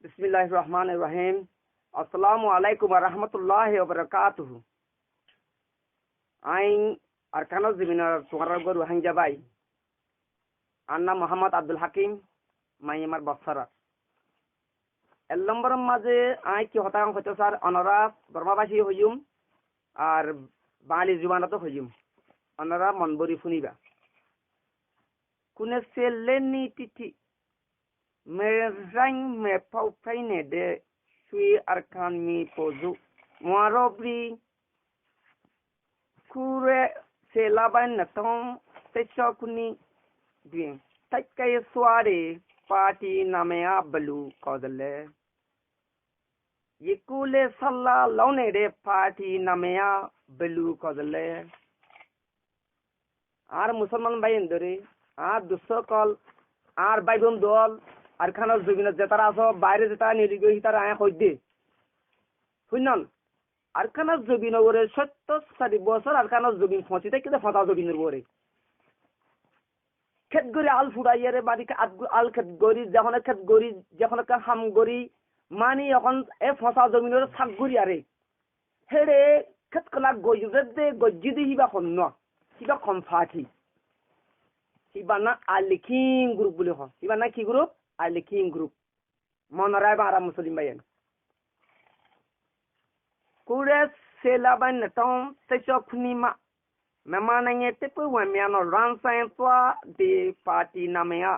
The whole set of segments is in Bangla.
बिस्मिल्लाहिर्रहमानिर्रहीम। अस्सलामु अलैकुम वरहमतुल्लाहि वबरकातुहु। आइन अरकानो ज़मीनर तुंगरा गरु हंजाबाई अन्ना मोहम्मद अब्दुल हकीम माइमार बक्सरा एलम्बर माजे आइ की हतां हतो सार अनरा बर्माबासी हयुम और बाली जुबाना तो हयुम अनरा मनबरी फुनिबा कुने से लेनी तिथि मेरang me pau paine de sui arkan mi pozu muarobri kure se laban na tong techo kuni bien takai suare party namea balu kodale yekule salla laune de party namea balu kodale ar musalman bayendore ar dusokol ar baibum dol আরখানার জমিনে যেতারা আছো বাইরে যেটা নিয়ে গিয়ে তারা আয়া কই দে শুনন আরখানার জমিন ওরে 70 বছর আরখানার জমিন ফসি থেকে কে ফতা জমিনের ওরে খেত গরি আল ফুড়াইয়ারে বাড়ি আল খেত গরি যখন খেত গরি যখন কা হাম গরি মানি এখন এ ফসা জমিনের সাক গরি আরে হেড়ে খেত কলা গজুরে দে গজি দি হিবা খন্ন হিবা কম ফাটি হিবা না আলিকিং গ্রুপ বলে হ হিবা না কি group Aliking group monorai bara muslim bayan kure selaban natong sechokni ma memananye tepu wamiano ransain twa de party namaya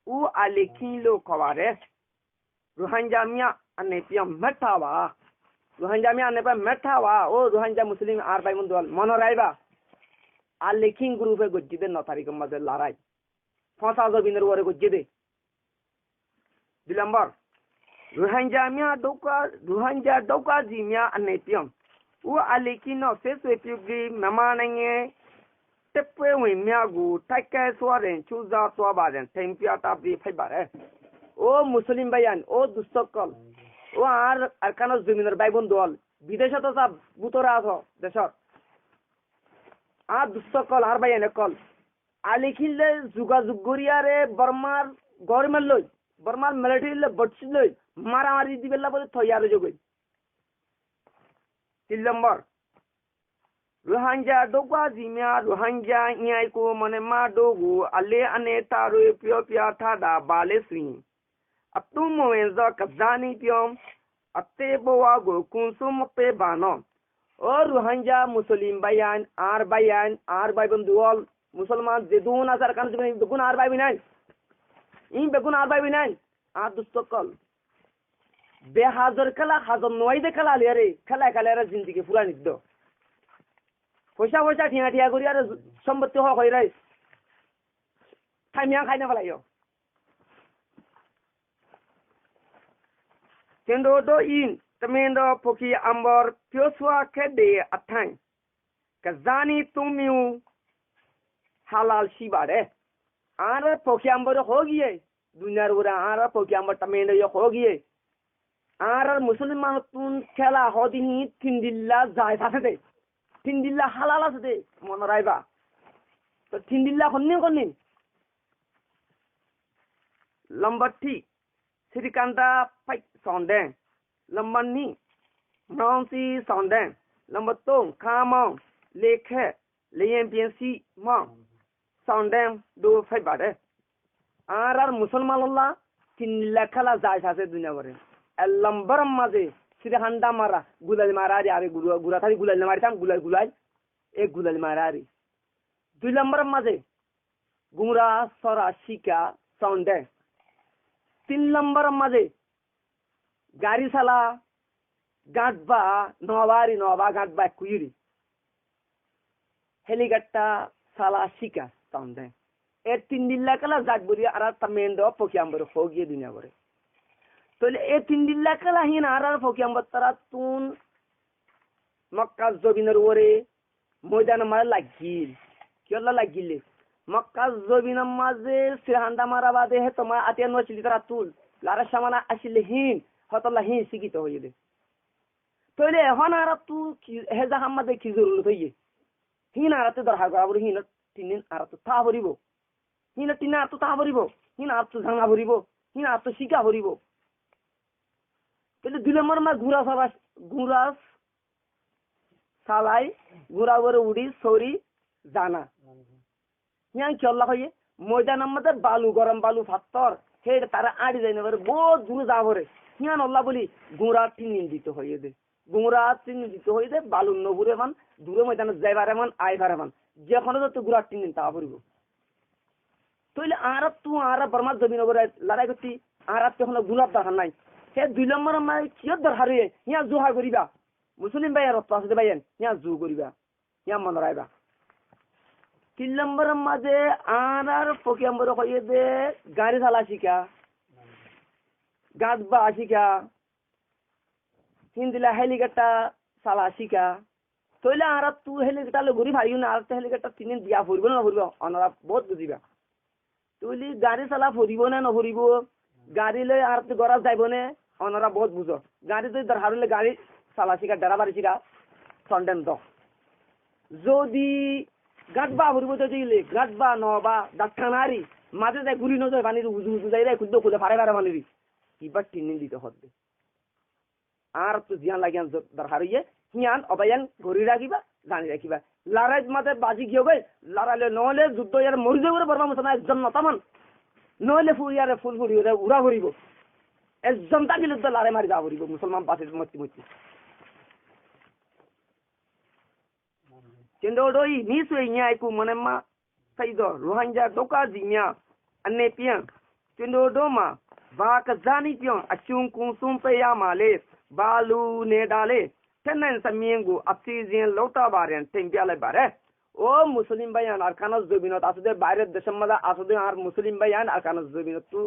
u aliking lo kaware ruhanjamia ane piam metawa ruhanjamia ane pa metawa o ruhanja muslim arbai mundwal monorai ba aliking group e gojide notari kamade larai fosa zo binur wore gojide Dilambar Ruhanja Doka Zimia Anetium. U Alikino says if you give Mamanang Tepe Miagu, Taka Swaren, choose out Swabadan, Tempia Tabi Fibare. O Muslim Bayan, O Dustokol, O Arcanos Ziminar Babundol, Bideshatas Butorazo, the shot. Ah Dustokol Arbayan a call. Alikile Zuga Zuguriare, Burmar, Gormaloy. Burma military ले बटसिले मारामारी दिबेला बले थयार जोगै तिलम्बर रुहांजा दोगा जिमिया रुहांजा न्याय को मने मा दोगु अले अने तारो पियो पिया थादा बाले स्वी अब तुम मोवेंजा कजानी पियोम अत्ते बोवा गो कुंसुम पे बानो और रुहांजा मुस्लिम बयान आर बाइबन दुआल मुसलमान जेदून असर कान जिबे दुगुन आर बाइ बिनाय इन बेगुन आरबाई बिनाय आ दुस्तकल बेहाजर कला हाजम नोइदे कला लेरे कला रे जिंदगी पूरा निदो पैसा ठिया करी आरो सम्पत्ति हो खैरै थामिया खाइना फलायो केंदो दो इन तमेंदो पोकी अंबर प्योसवा केदे अथाई कजानी तुमिउ हालाल शिबारे आरा पोकियांबर होगिए दुनियार उरा आरा पोकियांबर तमेंदो यो होगिए आरा मुसलमान तुन खेला होदिनी थिंदिल्ला जाय थाथे थिंदिल्ला हलाला सदे मनराइबा तो थिंदिल्ला कोन्नी लंबट्टी श्रीकांता फाइट सोंदे लंबनी नौसी सोंदे लंबतों खामों लेखे लेयन पियंसी मां Soundem do faibare arar musulman Allah tin lakala jai sase dunya gore elambar maze sire handa mara gulal marari are gura thari gulal mari tam gulal e gulal marari dui lambar maze gumra sara shika sounde tin lambar maze gari sala gadba nova gadba kuiri heligatta sala shika Sounde. E tindilla kala zagburi ara tamendo pokiamber hogi dunya gore. To e tindilla kala hin ara pokiamber tara tun Makka zobiner ore moidan mar lagil. Kyolla lagile. Makka zobina maze sirhanda marabade he toma atian no chilitara tul. Lara shamana ashile hin hotalla hin sigito hoyide. To le honara tu heza hamade kizurul hoye. Hin ara te dar hagabur hin tinin aratu ta boribo hina tina aratu ta boribo hina aratu zanga boribo hina aratu shika boribo কিন্তু 2 নম্বর মা ঘুরা সালাই ঘুরা করে উড়ি সরি জানা হিয়াং চল্লা হয়ে ময়দান আমাদের বালু গরম বালু ফাত্তর হেড তারা আড়ি যায় না বহুত দূরে যা ভরে হিয়ান আল্লাহ বলি গুঁড়া তিনিন্দিত হয়ে দে গুঁড়া তিনিন্দিত হয়ে দে বালু নবুরে মান দূরে ময়দানে যাইবারে মান আইবারে মান যেখানে তো গুঁড়া তিনিন তা ভরিব তইলে আরব তু আরব বর্মা জমিন ওপরে লড়াই করতি আরব তখন গুলাব দরকার নাই হে 2 নম্বর মাই কিয় দরকার হে হিয়া জুহা করিবা মুসলিম ভাই আর পাশে বাইন হিয়া জু করিবা হিয়া মন রাইবা 3 নম্বর মাঝে আর ফকিয়াম্বর কইয়ে দে গাড়ি চালা শিখা গাছ বা শিখা হিন্দিলা হেলিকপ্টার চালা শিখা তইলে আর তু হেলিকপ্টার লে ঘুরি ভাইও না আর হেলিকপ্টার 3 দিন দিয়া ফুরব না ফুরব অনরা বহুত বুঝিবা তুইলি গাড়ি চালা ফুরিব না নফুরিব গাড়ি লই আর তো গরাজ যাইব না অনরা বহুত বুঝো গাড়ি তুই দরকার হলে গাড়ি চালা শিখা ড্রাইভার শিখা সন্ডেন তো যদি গাটবা ফুরিব তো দিলে গাটবা নবা ডাক্তানারি মাঝে যাই গুলি নজয় পানির উজু উজু যাই রে খুদ্দ খুলে ফারে ফারে পানির কিবা 3 দিন দিতে হবে আর তো জিয়ান লাগিয়ান দরকার হইয়ে হিয়ান অবায়ান ঘড়ি রাখিবা জানি রাখিবা লড়াই মাঝে বাজি গিয়ে গই লড়াইলে নহলে যুদ্ধ ইয়ার মরি যাবে বর্মা মুসলমান একজন নতামান নহলে ফুরিয়ারে ফুল ফুরিয়ে উড়া ফুরিব একজন তা গেলে তো লড়াই মারি যা ফুরিব মুসলমান পাশে মতি মতি কিন্তু ওই নিশ্চয় ইয়া একু মনে মা সাইদো রোহাঙ্গা দোকা জিমিয়া আনে পিয়ান কিন্তু ডোমা বা কাজানি পিয়ান আচুং কুসুম pe ya male balu ne dale tenan samiengu apsizin lota baren tembia le bare ও মুসলিম ভাইয়ান আরকানাস জমিনত আসলে বাইরের দেশের মধ্যে আসলে আর মুসলিম ভাইয়ান আরকানাস জমিনত তু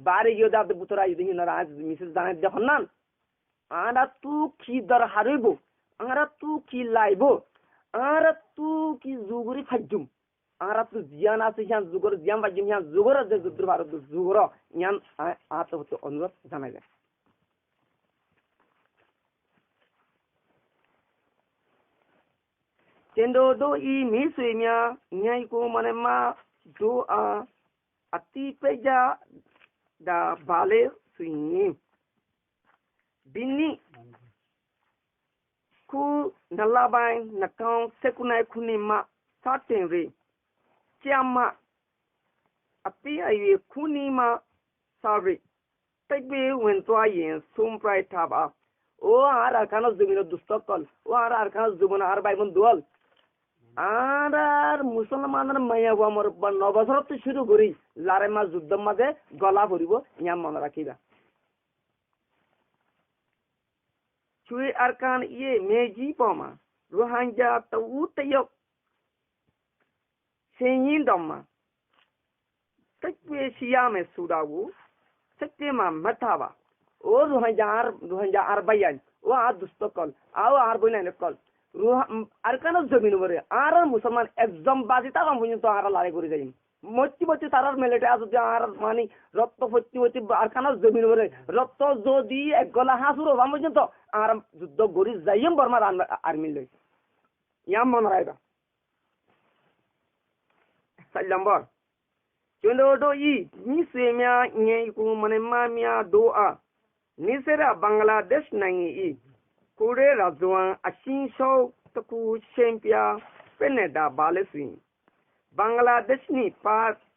বাইরে গিয়ে দাদ বুতরা ইদিন না আজ মিসেস জানেত দেখুন না আরা তু কি দর হারিব আরা তু কি লাইব আরা তু কি জুগুরি ফাজুম আরা তু জিয়ান আছে হিয়ান জুগর জিয়ান ফাজুম হিয়ান জুগর যে যুদ্ধ ভারত জুগর ইয়ান আত হতে অনুরোধ জানাই যায় Tendo do I misunya nyai ko manema do ati peja da bale suini bini ku nalabai nakang sekunai kunima satenre chiama ati aye kunima sorry tegbe wentwa yen sumprai taba o ar arkanos dumino dustokol o ar arkanos dumona ar baibon dual আর মুসলমানের মাইয়া আমার 9 বছর তো শুরু করি লারে মাছ যুদ্ধের মাঝে গলা ভরিব ইয়াম মনে রাখিবা চুই আরকান ইয়ে মেজি পমা রোহাঙ্গা তো উতয়ক সেইন দম্মা তকবে সিয়ামে সুদাবু সত্যমা মাথাবা ও রোহাঙ্গা আর বাইয়ান ও আর দুস্তকল আও আর বইনানে কল আরকানাস জমিন উপরে আর মুসলমান একদম বাজি তারা পর্যন্ত আর লড়াই করে যাই মচ্ছি মচ্ছি তারার মেলেটে আছে আর মানে রক্ত ফত্তি হচ্ছে আরকানাস জমিন উপরে রক্ত যদি এক গলা হাসুর ওভাম পর্যন্ত আর যুদ্ধ গড়ি যাইম বর্মার আর্মি লই ইয়াম মনে রাখবা 4 নম্বর চন্দ্র ডো ই নিসেমিয়া ইয়ে কো মানে মামিয়া দোয়া নিসেরা বাংলাদেশ নাই ই Kure Razuan Ashinsho Taku Shempia Peneda Balesi Bangladesh ni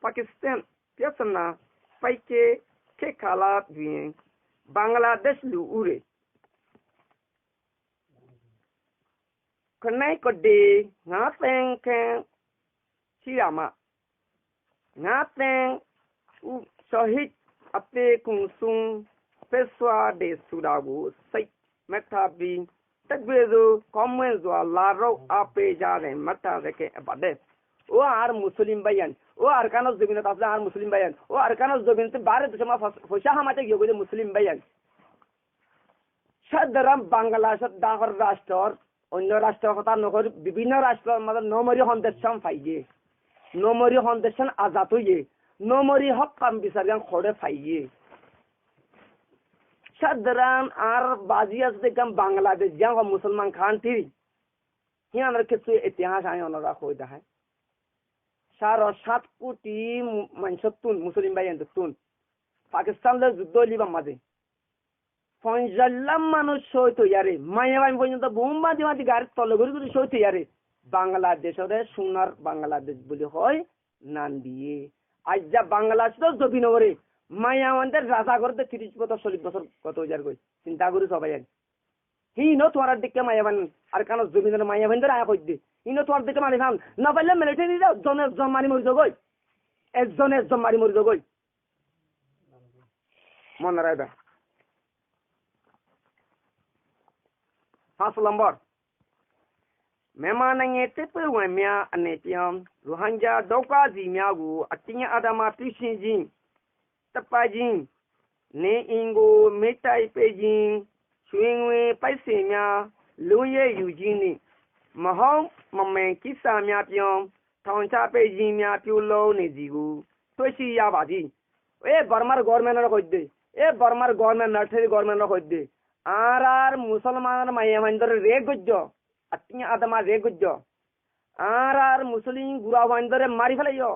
Pakistan Piasana Paike Kekala Dwin Bangladesh Lu Ure Kanai Kode Nothing Can Chiyama Nothing Shahid Ape Kunsung Peswa de Sudagu Sai Metabi Tagbezo Commonzo Laro Ape Jare Mata Reke Abade O are Muslim Bayan O Arkanos Dubin are Muslim Bayan O Arkanos Dubin Barat Sama Foshahamate with Muslim Bayan Shadaram Bangladesh Dahar Rastor on your Rastafata Nogor Bibina Rastor Mother no more on the Sam Faye no more on the San Azatuye no more Hokam Bisarian Hode Faye Shadran আর বাজিয়াস দেখম বাংলাদেশ যা মুসলমান খান থি হিয়ার কিছু ইতিহাস আই ওনারা কই দেখায় 7 কোটি মানুষ তুন মুসলিম ভাই তুন পাকিস্তান লে যুদ্ধ লিবা মাঝে পঞ্চাল্লাম মানুষ সই তৈয়ারে মায়াবাই পর্যন্ত বোম্বা দিমাতি গাড়ির তলগরি করে সই তৈয়ারে বাংলাদেশের সোনার বাংলাদেশ বলে হয় নান দিয়ে আজ যা বাংলাদেশ জবিনগরে মায়াবান্দের রাজা করতে 30 বছর 40 বছর কত হাজার কই চিন্তা করি সবাই হিনো তোমার দিকে মায়াবান আর কেন জমিনের মায়াবান্দের আয়া কই দে হিনো তোমার দিকে মারি ভান না পারলে মিলিটারি জন মারি মরি গই একজন মারি মরি গই মনে রাখবে 5 নম্বর মেমানাঙে তেপে ওয়ামিয়া আনেটিয়াম রোহিঙ্গা দৌকা জিমিয়াগু আটিয়া আদামা পিসিনজিন তাপাজিন নে ইঙ্গো মেটাই পেজিন সুইংwe পাইসেমিয়া লুয়ে ইউজিনি মহাও মমে কিসামিয়া পিয়ম থাউনচা পেজিমিয়া পিউলো নেজিগু তোসি ইয়াবাজি এ বর্মার গভর্নমেন্টর কইদে এ বর্মার গভর্নমেন্ট নার্সারি গভর্নমেন্টর কইদে আর মুসলমানের মাইয়া ভাইন্দর রে গজ্জ আত্মীয় আদমা রে গজ্জ আর মুসলিম গুড়া ভাইন্দরে মারি ফেলাইও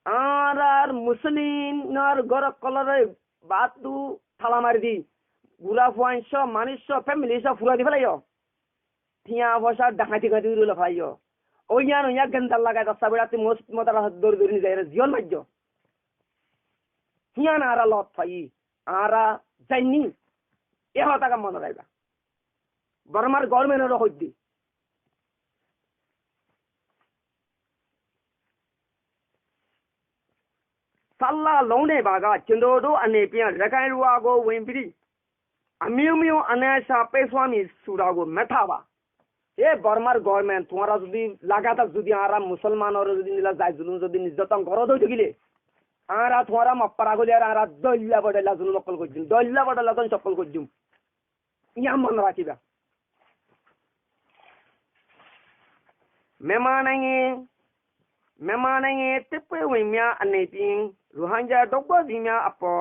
আর মুসলিমের গর কলরে বাতু থালা মারি দি গুড়া ফুয়াইশ মানুষ ফ্যামিলি সব ফুরা দি ফেলাইও থিয়া বসা ডাকাতি গাতি রুলে ফেলাইও ওইয়ান ওইয়া গেন্দার লাগাই দশটা বেড়াতে মস্ত মতারা দৌড় দৌড়ি যায় জিয়ন মাজ্য হিয়ান আরা লত ফাই আরা যাইনি এ হতাকা মনে রাখবা বর্মার গভর্নমেন্টের হইদি সাল্লা লৌনে বাগা চন্দোডো আনে পিয়া রাখাই রুয়াগো ওয়েম্পিরি আমিও মিও আনে সাপে স্বামী সুরাগো মেথাবা এ বর্মার গভর্নমেন্ট তোমরা যদি লাগাতার যদি আরা মুসলমানের যদি নিলা যাই জুলুম যদি নির্যাতন করো দই থাকিলে আরা তোমরা মপ্পারা গলি আরা দল্লা বডলা জুলুম নকল করছিম দল্লা বডলা তন সকল করছিম ইয়া মনে রাখিবা মেমানাঙে তেপে ওইমিয়া আনেপিং রোহিঙ্গা দৌকা জিমিয়া আপো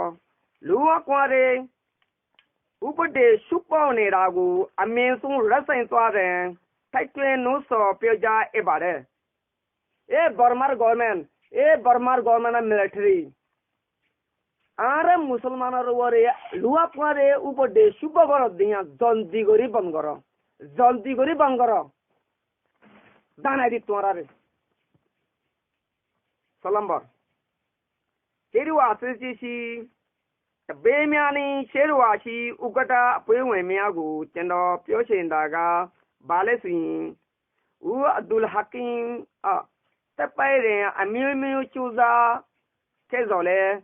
লুয়া কোয়ারে উপদে সুপাওনে রাগু আমেসুং রাসাইন তোয়ারে তাইটে নুসো পেজা এবারে এ বর্মার গভর্নমেন্ট মিলিটারি আর মুসলমানের ওরে লুয়া কোয়ারে উপদে সুপাবর দিয়া জলদি করি বন্ধ কর দানাই দি তোমারে Salambor. Sheru asisi Bemiani Sheru ashi Ugata Puemiagu Tendo Pyoshindaga Baleswin U Abdul Hakim Tapaire Amimu Chuza Kezole